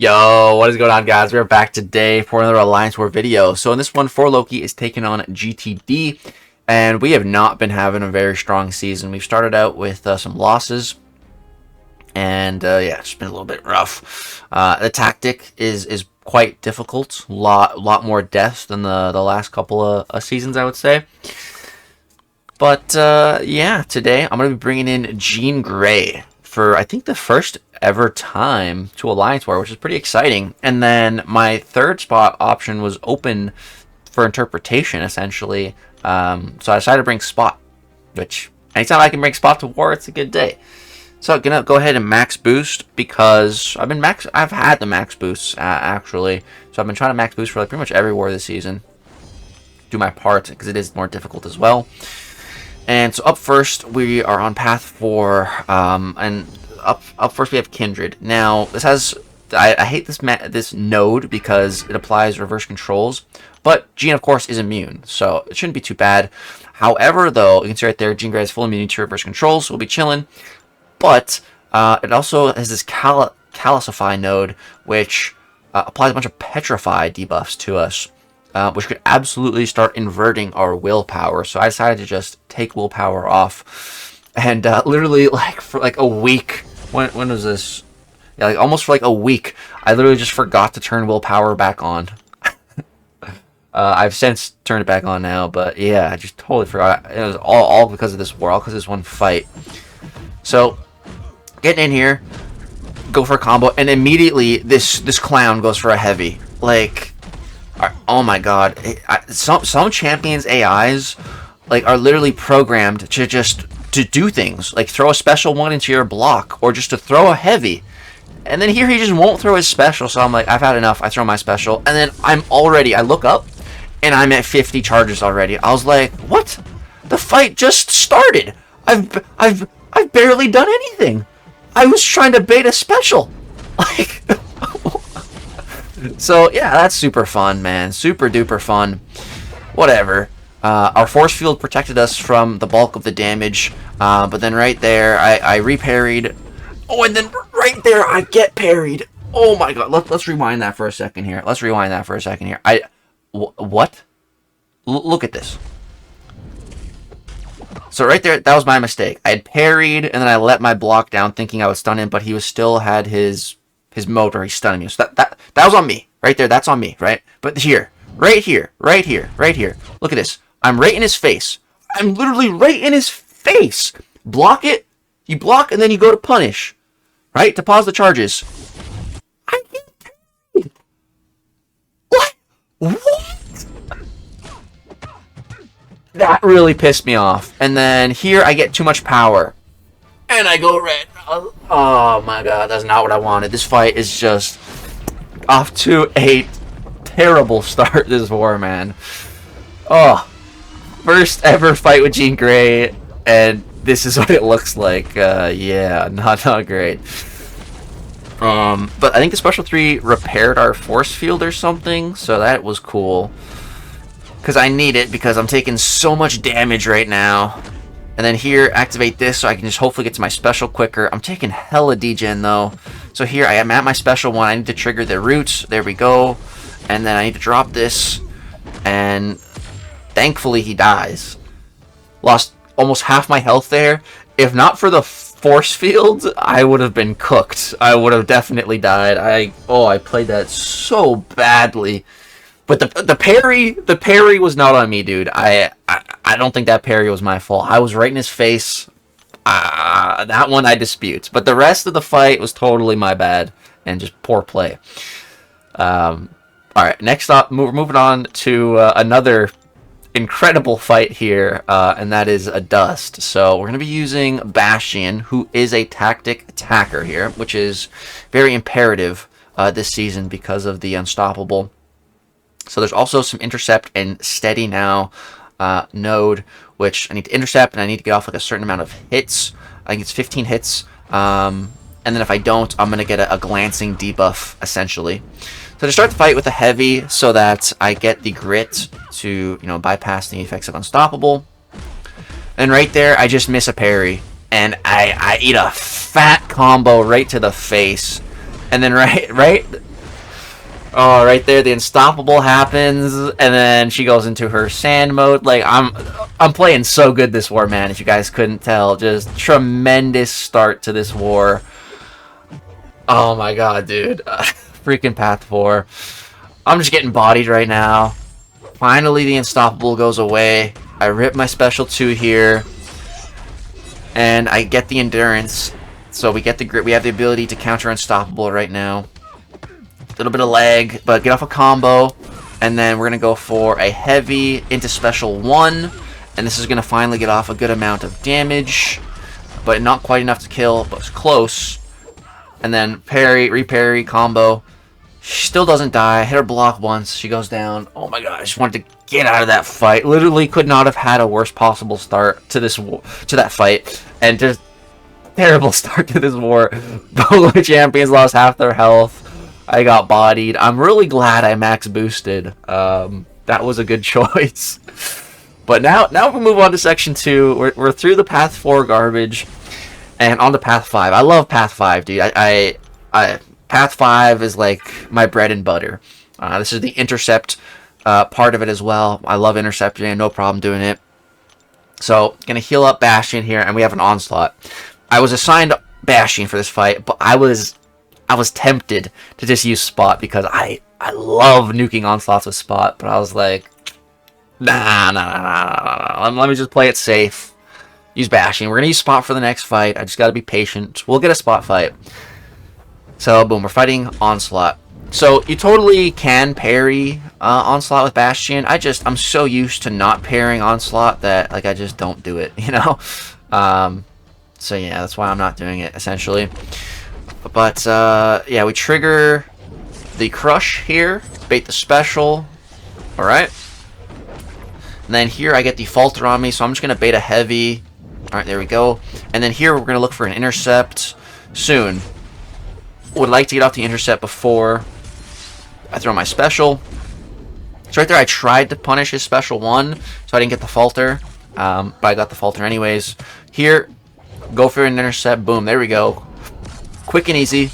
Yo, what is going on, guys? We're back today for another Alliance War video. So in this one, 4Loki is taking on GTD, and we have not been having a very strong season. We've started out with some losses, and yeah, it's been a little bit rough. The tactic is quite difficult. Lot more deaths than the last couple of seasons, I would say. But yeah, today I'm going to be bringing in Jean Grey for, I think, the first ever time to Alliance War, which is pretty exciting. And then my third spot option was open for interpretation, essentially. So I decided to bring Spot, which anytime I can bring Spot to war, it's a good day. So I'm gonna go ahead and max boost because I've had the max boosts actually. So I've been trying to max boost for like pretty much every war this season. Do my part because it is more difficult as well. And so up first, we are on path for, and up first we have Kindred. Now, this has, I hate this node because it applies reverse controls, but Jean, of course, is immune, so it shouldn't be too bad. However, though, you can see right there, Jean Grey is full immunity to reverse controls, so we'll be chilling. But it also has this Calcify node, which applies a bunch of Petrify debuffs to us. Which could absolutely start inverting our willpower. So I decided to just take willpower off, and literally like for like a week. When was this? Yeah, like almost for like a week. I literally just forgot to turn willpower back on. I've since turned it back on now, but yeah, I just totally forgot. It was all because of this war, all because of this one fight. So getting in here, go for a combo, and immediately this clown goes for a heavy. Like, oh my god, some champions AIs like are literally programmed to just do things like throw a special one into your block or just to throw a heavy, and then here he just won't throw his special. So I'm like, I've had enough. I throw my special, and then I look up and I'm at 50 charges already. I was like, what? The fight just started. I've barely done anything. I was trying to bait a special, like. So yeah, that's super fun, man. Super duper fun. Whatever. Our force field protected us from the bulk of the damage, but then right there, I re-parried. Oh, and then right there, I get parried. Oh my god. Let's rewind that for a second here. What? Look at this. So right there, that was my mistake. I had parried, and then I let my block down, thinking I would stun him, but he was still had his mode where he's stunning me. So that was on me. Right there, that's on me, right? But here, right here. Look at this. I'm right in his face. I'm literally right in his face. Block it. You block, and then you go to punish. Right? To pause the charges. I get paid. What? That really pissed me off. And then here I get too much power. And I go red. Oh my god, that's not what I wanted. This fight is just off to a terrible start this war, man. Oh, first ever fight with Jean Grey, and this is what it looks like. Yeah, not great. But I think the special 3 repaired our force field or something, so that was cool. Because I need it, because I'm taking so much damage right now. And then here, activate this so I can just hopefully get to my special quicker. I'm taking hella degen though. So here, I am at my special one. I need to trigger the roots. There we go. And then I need to drop this. And thankfully he dies. Lost almost half my health there. If not for the force field, I would have been cooked. I would have definitely died. I played that so badly. But the parry was not on me, dude. I don't think that parry was my fault. I was right in his face. That one I dispute. But the rest of the fight was totally my bad and just poor play. All right, next up, moving on to another incredible fight here, and that is a dust. So we're going to be using Bastion, who is a tactic attacker here, which is very imperative this season because of the unstoppable. So there's also some intercept and steady now node, which I need to intercept, and I need to get off like a certain amount of hits. I think it's 15 hits. And then if I don't, I'm going to get a glancing debuff, essentially. So to start the fight with a heavy so that I get the grit to, bypass the effects of unstoppable. And right there, I just miss a parry. And I eat a fat combo right to the face. And then right Oh, right there, the unstoppable happens, and then she goes into her sand mode. Like, I'm playing so good this war, man, if you guys couldn't tell. Just tremendous start to this war. Oh my god, dude. Freaking Path 4. I'm just getting bodied right now. Finally, the unstoppable goes away. I rip my special 2 here. And I get the endurance. So we get the grip. We have the ability to counter unstoppable right now. A little bit of lag, but get off a combo. And then we're going to go for a heavy into special 1. And this is going to finally get off a good amount of damage. But not quite enough to kill, but it's close. And then parry, reparry, combo. She still doesn't die. Hit her block once. She goes down. Oh my god, I just wanted to get out of that fight. Literally could not have had a worse possible start to that fight. And just terrible start to this war. Both the champions lost half their health. I got bodied. I'm really glad I max boosted. That was a good choice. But now we move on to section 2. We're through the Path 4 garbage. And on to Path 5. I love Path 5, dude. Path 5 is like my bread and butter. This is the intercept part of it as well. I love intercepting, no problem doing it. So, gonna heal up Bastion here, and we have an Onslaught. I was assigned Bastion for this fight, but I was tempted to just use Spot because I love nuking Onslaughts with Spot, but I was like, nah. Let me just play it safe. Use Bastion. We're gonna use Spot for the next fight. I just gotta be patient. We'll get a Spot fight. So, boom, we're fighting Onslaught. So, you totally can parry Onslaught with Bastion. I'm so used to not parrying Onslaught that, like, I just don't do it, you know? So, yeah, that's why I'm not doing it, essentially. But, yeah, we trigger the Crush here, bait the special. Alright. And then here I get the Falter on me, so I'm just going to bait a heavy. Alright, there we go. And then here we're going to look for an intercept soon. Would like to get off the intercept before I throw my special. So right there I tried to punish his special 1, so I didn't get the falter. But I got the falter anyways. Here, go for an intercept. Boom, there we go. Quick and easy.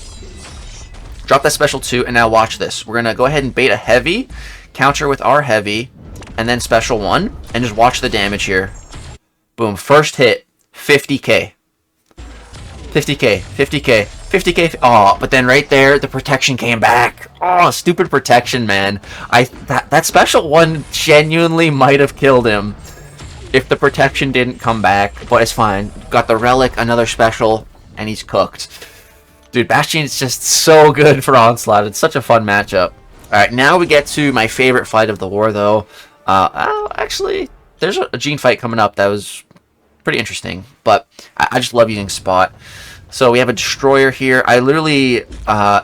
Drop that special 2, and now watch this. We're going to go ahead and bait a heavy, counter with our heavy, and then special 1, and just watch the damage here. Boom, first hit, 50k. 50k, 50k, 50k. Oh, but then right there, the protection came back. Oh, stupid protection, man. That special 1 genuinely might have killed him if the protection didn't come back, but it's fine. Got the relic, another special, and he's cooked. Dude, Bastion is just so good for Onslaught. It's such a fun matchup. Alright, now we get to my favorite fight of the war, though. Actually, there's a Gene fight coming up that was pretty interesting, but I just love using Spot. So we have a Destroyer here. I literally,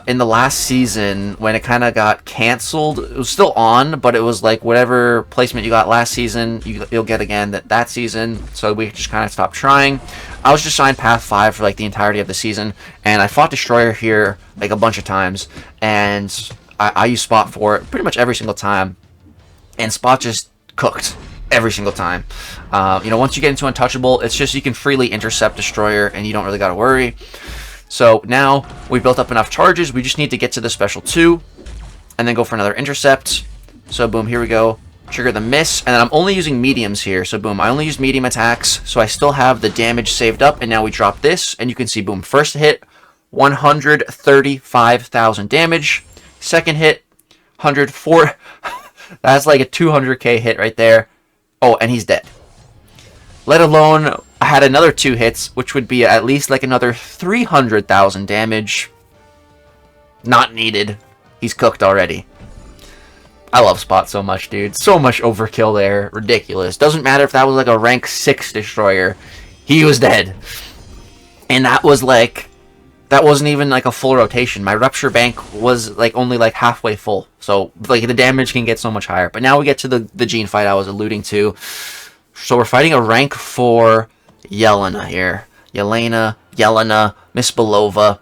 in the last season, when it kind of got canceled, it was still on, but it was like whatever placement you got last season, you'll get again that season. So we just kind of stopped trying. I was just assigned Path 5 for like the entirety of the season, and I fought Destroyer here like a bunch of times, and I used Spot for it pretty much every single time, and Spot just cooked every single time. You know, once you get into Untouchable, it's just you can freely intercept Destroyer and you don't really gotta worry. So now we built up enough charges. We just need to get to the special 2 and then go for another intercept. So boom, here we go. Trigger the miss, and then I'm only using mediums here. So boom, I only use medium attacks, so I still have the damage saved up, and now we drop this, and you can see, boom, first hit, 135,000 damage. Second hit, 104. That's like a 200k hit right there. Oh, and he's dead. Let alone, I had another 2 hits, which would be at least like another 300,000 damage. Not needed. He's cooked already. I love Spot so much, dude. So much overkill there. Ridiculous. Doesn't matter if that was like a rank 6 Destroyer. He was dead. And that was like... That wasn't even like a full rotation. My Rupture Bank was like only like halfway full. So like the damage can get so much higher. But now we get to the Gene fight I was alluding to. So we're fighting a rank 4 Yelena here. Yelena, Miss Belova.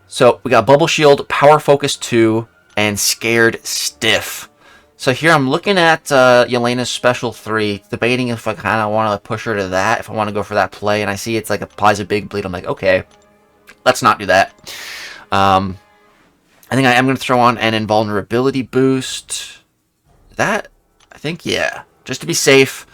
So we got Bubble Shield, Power Focus 2, and Scared Stiff. So here I'm looking at Yelena's Special 3, debating if I kind of want to push her to that, if I want to go for that play. And I see it's like applies a big bleed. I'm like, okay. Let's not do that. I think I am going to throw on an invulnerability boost. That, I think, yeah. Just to be safe.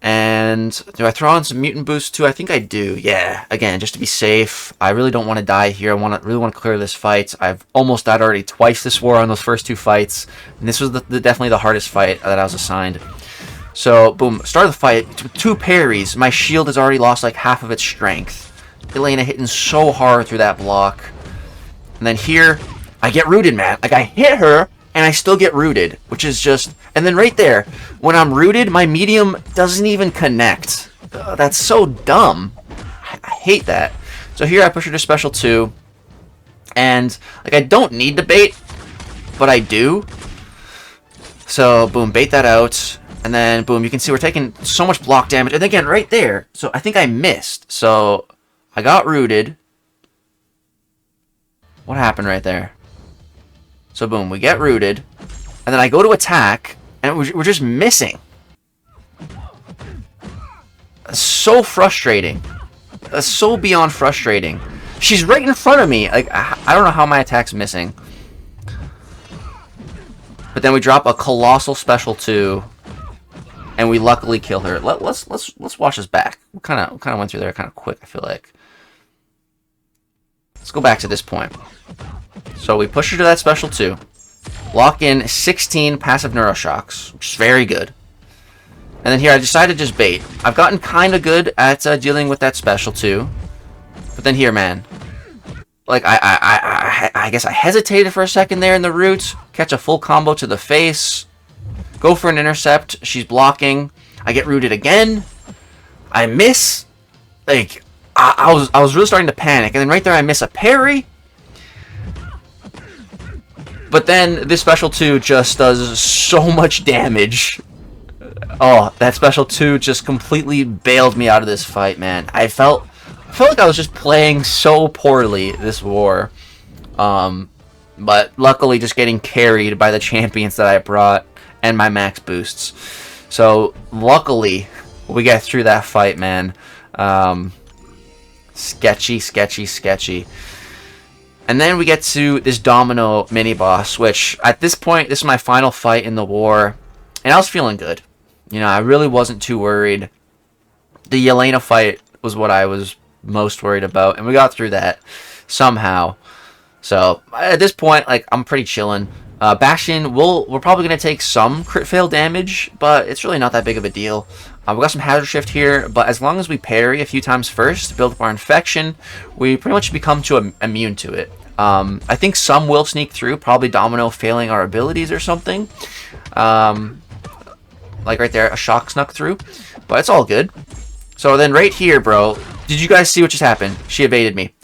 And do I throw on some mutant boost too? I think I do. Yeah, again, just to be safe. I really don't want to die here. I really want to clear this fight. I've almost died already twice this war on those first 2 fights. And this was definitely the hardest fight that I was assigned. So, boom, start of the fight. 2 parries. My shield has already lost like half of its strength. Yelena hitting so hard through that block. And then here, I get rooted, man. Like, I hit her, and I still get rooted, which is just... And then right there, when I'm rooted, my medium doesn't even connect. That's so dumb. I hate that. So here I push her to special 2. And, like, I don't need to bait, but I do. So, boom, bait that out. And then, boom, you can see we're taking so much block damage. And again, right there, so I think I missed. So, I got rooted. What happened right there? So, boom, we get rooted. And then I go to attack, and we're just missing. That's so frustrating. That's so beyond frustrating. She's right in front of me. Like, I don't know how my attack's missing. But then we drop a colossal special 2, and we luckily kill her. Let's watch this back. We kind of went through there kind of quick, I feel like. Let's go back to this point. So we push her to that special 2. Lock in 16 passive neuroshocks, which is very good. And then here I decided to just bait. I've gotten kind of good at dealing with that special 2. But then here, man. Like, I guess I hesitated for a second there in the root. Catch a full combo to the face. Go for an intercept. She's blocking. I get rooted again. I miss. Like, I was really starting to panic. And then right there I miss a parry. But then this special 2 just does so much damage. Oh, that special 2 just completely bailed me out of this fight, man. I felt like I was just playing so poorly this war. But luckily just getting carried by the champions that I brought and my max boosts. So luckily we get through that fight, man. Sketchy, sketchy, sketchy. And then we get to this Domino mini-boss, which, at this point, this is my final fight in the war. And I was feeling good. You know, I really wasn't too worried. The Yelena fight was what I was most worried about. And we got through that somehow. So, at this point, like, I'm pretty chilling. Bastion, we're probably going to take some crit fail damage, but it's really not that big of a deal. We got some hazard shift here, but as long as we parry a few times first to build up our infection, we pretty much become immune to it. I think some will sneak through, probably Domino failing our abilities or something. Like right there, a shock snuck through, but it's all good. So then right here, bro, did you guys see what just happened? She evaded me.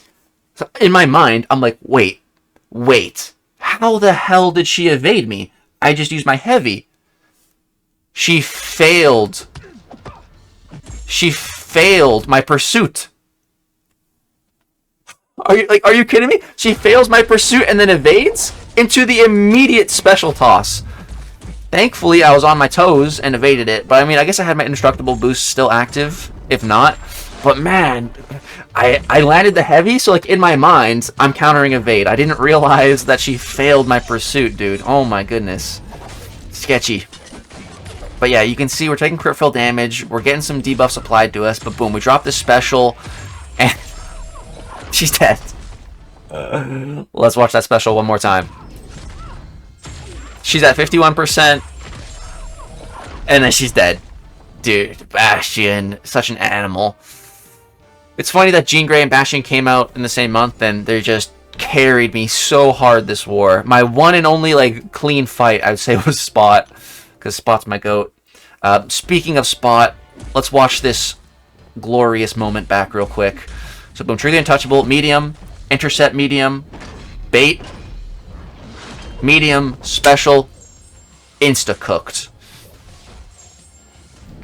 So in my mind, I'm like, wait, how the hell did she evade me? I just used my heavy. She failed my pursuit. Are you kidding me? She fails my pursuit and then evades into the immediate special toss. Thankfully, I was on my toes and evaded it. But I mean, I guess I had my indestructible boost still active. If not, but man, I landed the heavy. So like in my mind, I'm countering evade. I didn't realize that she failed my pursuit, dude. Oh my goodness, sketchy. But yeah, you can see we're taking crit fail damage. We're getting some debuffs applied to us. But boom, we drop this special, and she's dead. Let's watch that special one more time. She's at 51%, and then she's dead. Dude, Bastion, such an animal. It's funny that Jean Grey and Bastion came out in the same month, and they just carried me so hard this war. My one and only like clean fight, I would say, was Spot. Because Spot's my goat. Speaking of Spot, let's watch this glorious moment back real quick. So boom, trigger untouchable, medium, intercept medium, bait, medium, special, insta-cooked.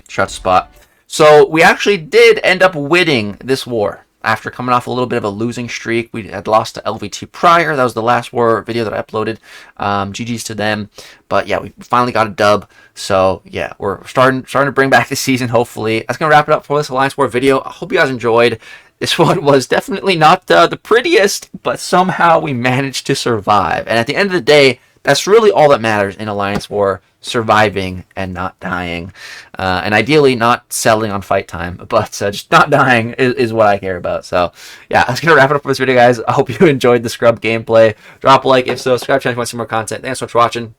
Shot Spot. So we actually did end up winning this war. After coming off a little bit of a losing streak, we had lost to LVT prior. That was the last war video that I uploaded. GG's to them. But yeah, we finally got a dub. So yeah, we're starting to bring back the season, hopefully. That's going to wrap it up for this Alliance War video. I hope you guys enjoyed. This one was definitely not the prettiest, but somehow we managed to survive. And at the end of the day, that's really all that matters in Alliance War, surviving and not dying. And ideally not selling on fight time, but just not dying is what I care about. So yeah, that's going to wrap it up for this video, guys. I hope you enjoyed the scrub gameplay. Drop a like if so, subscribe to the channel if you want to see more content. Thanks so much for watching.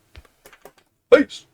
Peace!